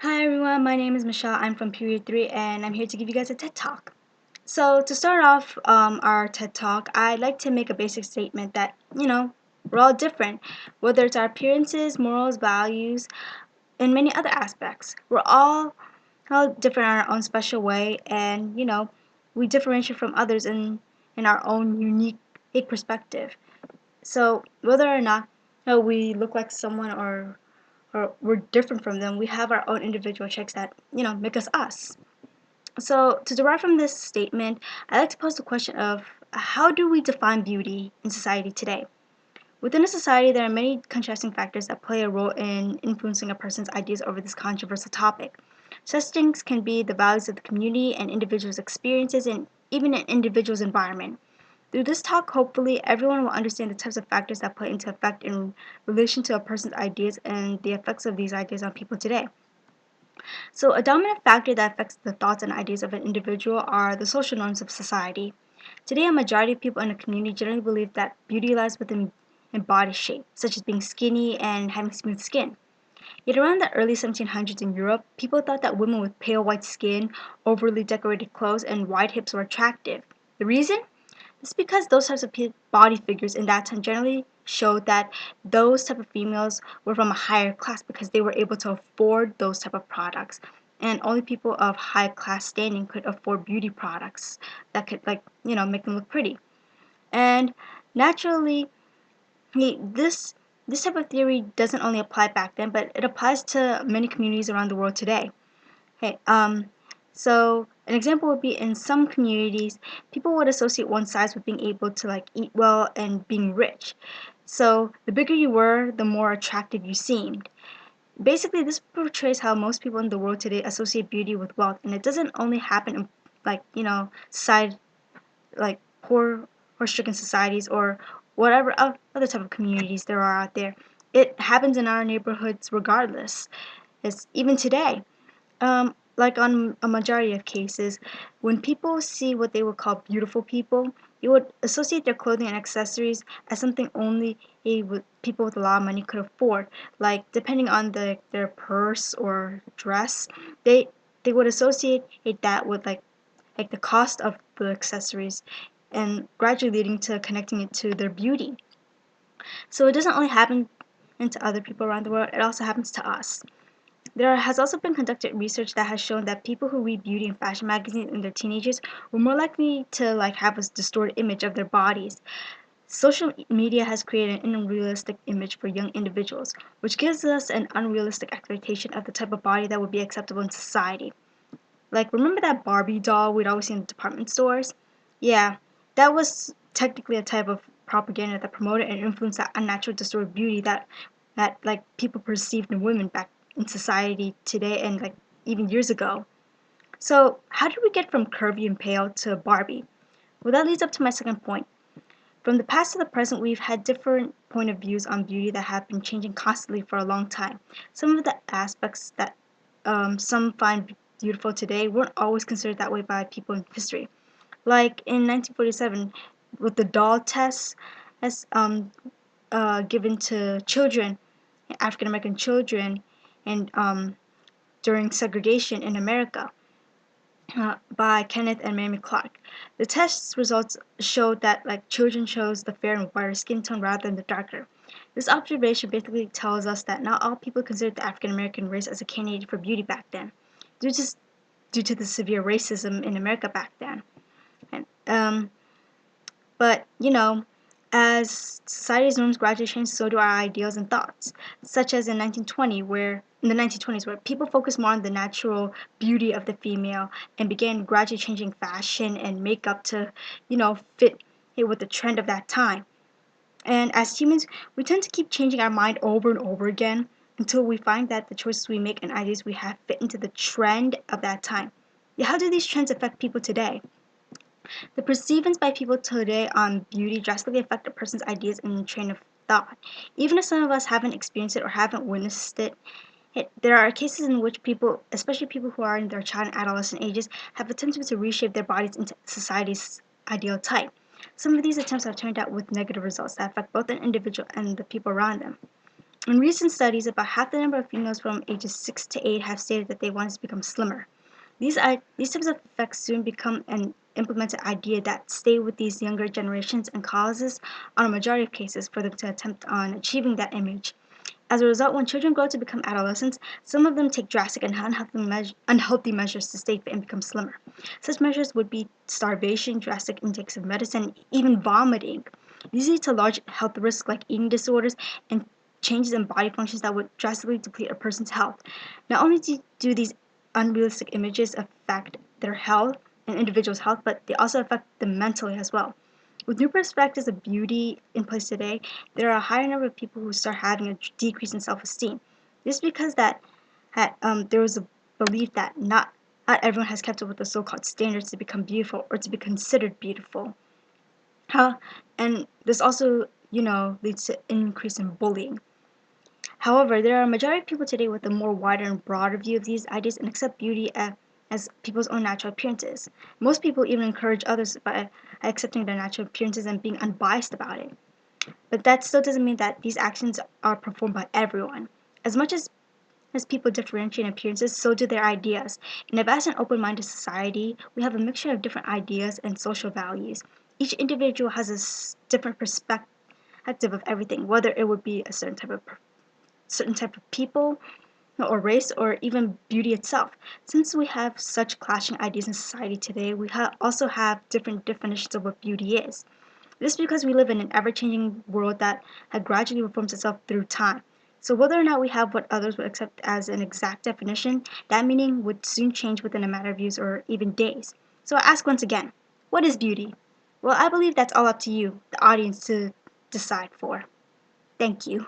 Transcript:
Hi everyone, my name is Michelle. I'm from Period 3 and I'm here to give you guys a TED Talk. So, to start off our TED Talk, I'd like to make a basic statement that, we're all different, whether it's our appearances, morals, values, and many other aspects. We're all different in our own special way, and, we differentiate from others in our own unique perspective. So, whether or not we look like someone or we're different from them, we have our own individual traits that, make us us. So, to derive from this statement, I like to pose the question of how do we define beauty in society today? Within a society, there are many contrasting factors that play a role in influencing a person's ideas over this controversial topic. Such things can be the values of the community and individuals' experiences and even an individual's environment. Through this talk, hopefully, everyone will understand the types of factors that play into effect in relation to a person's ideas and the effects of these ideas on people today. So, a dominant factor that affects the thoughts and ideas of an individual are the social norms of society. Today, a majority of people in a community generally believe that beauty lies within body shape, such as being skinny and having smooth skin. Yet around the early 1700s in Europe, people thought that women with pale white skin, overly decorated clothes, and wide hips were attractive. The reason? It's because those types of body figures in that time generally showed that those type of females were from a higher class because they were able to afford those type of products. And only people of high class standing could afford beauty products that could make them look pretty. And naturally, this type of theory doesn't only apply back then, but it applies to many communities around the world today. Hey, so an example would be in some communities, people would associate one size with being able to eat well and being rich. So the bigger you were, the more attractive you seemed. Basically, this portrays how most people in the world today associate beauty with wealth, and it doesn't only happen in side poor or stricken societies or whatever other type of communities there are out there. It happens in our neighborhoods regardless. It's even today. Like on a majority of cases, when people see what they would call beautiful people, they would associate their clothing and accessories as something only people with a lot of money could afford. Like depending on their purse or dress, they would associate that with the cost of the accessories, and gradually leading to connecting it to their beauty. So it doesn't only happen to other people around the world; it also happens to us. There has also been conducted research that has shown that people who read beauty and fashion magazines in their teenagers were more likely to have a distorted image of their bodies. Social media has created an unrealistic image for young individuals, which gives us an unrealistic expectation of the type of body that would be acceptable in society. Like, remember that Barbie doll we'd always see in department stores? Yeah, that was technically a type of propaganda that promoted and influenced that unnatural, distorted beauty that people perceived in women back in society today and even years ago. So, how did we get from curvy and pale to Barbie? Well, that leads up to my second point. From the past to the present, we've had different point of views on beauty that have been changing constantly for a long time. Some of the aspects that some find beautiful today weren't always considered that way by people in history. Like in 1947, with the doll test as given to children, African American children, and during segregation in America by Kenneth and Mamie Clark. The test results showed that children chose the fair and whiter skin tone rather than the darker. This observation basically tells us that not all people considered the African American race as a candidate for beauty back then, due to the severe racism in America back then. And, but as society's norms gradually change, so do our ideals and thoughts. Such as in the 1920s, where people focused more on the natural beauty of the female and began gradually changing fashion and makeup to, fit with the trend of that time. And as humans, we tend to keep changing our mind over and over again until we find that the choices we make and ideas we have fit into the trend of that time. Yeah, how do these trends affect people today? The perceivings by people today on beauty drastically affect a person's ideas and train of thought. Even if some of us haven't experienced it or haven't witnessed it, there are cases in which people, especially people who are in their child and adolescent ages, have attempted to reshape their bodies into society's ideal type. Some of these attempts have turned out with negative results that affect both an individual and the people around them. In recent studies, about half the number of females from ages 6 to 8 have stated that they want to become slimmer. These types of effects soon become an implemented idea that stay with these younger generations and causes, on a majority of cases, for them to attempt on achieving that image. As a result, when children grow to become adolescents, some of them take drastic and unhealthy measures to stay fit and become slimmer. Such measures would be starvation, drastic intakes of medicine, even vomiting. These lead to large health risks like eating disorders and changes in body functions that would drastically deplete a person's health. Not only do these unrealistic images affect their health and individuals' health, but they also affect them mentally as well. With new perspectives of beauty in place today, there are a higher number of people who start having a decrease in self-esteem. This is because there was a belief that not everyone has kept up with the so-called standards to become beautiful or to be considered beautiful. And this also, leads to increase in bullying. However, there are a majority of people today with a more wider and broader view of these ideas and accept beauty as people's own natural appearances. Most people even encourage others by accepting their natural appearances and being unbiased about it. But that still doesn't mean that these actions are performed by everyone. As people differentiate in appearances, so do their ideas. In a vast and open-minded society, we have a mixture of different ideas and social values. Each individual has a different perspective of everything, whether it would be a certain type of people or race or even beauty itself. Since we have such clashing ideas in society today, we also have different definitions of what beauty is. This is because we live in an ever-changing world that had gradually reformed itself through time. So whether or not we have what others would accept as an exact definition, that meaning would soon change within a matter of years or even days. So I ask once again, what is beauty? Well, I believe that's all up to you, the audience, to decide for. Thank you.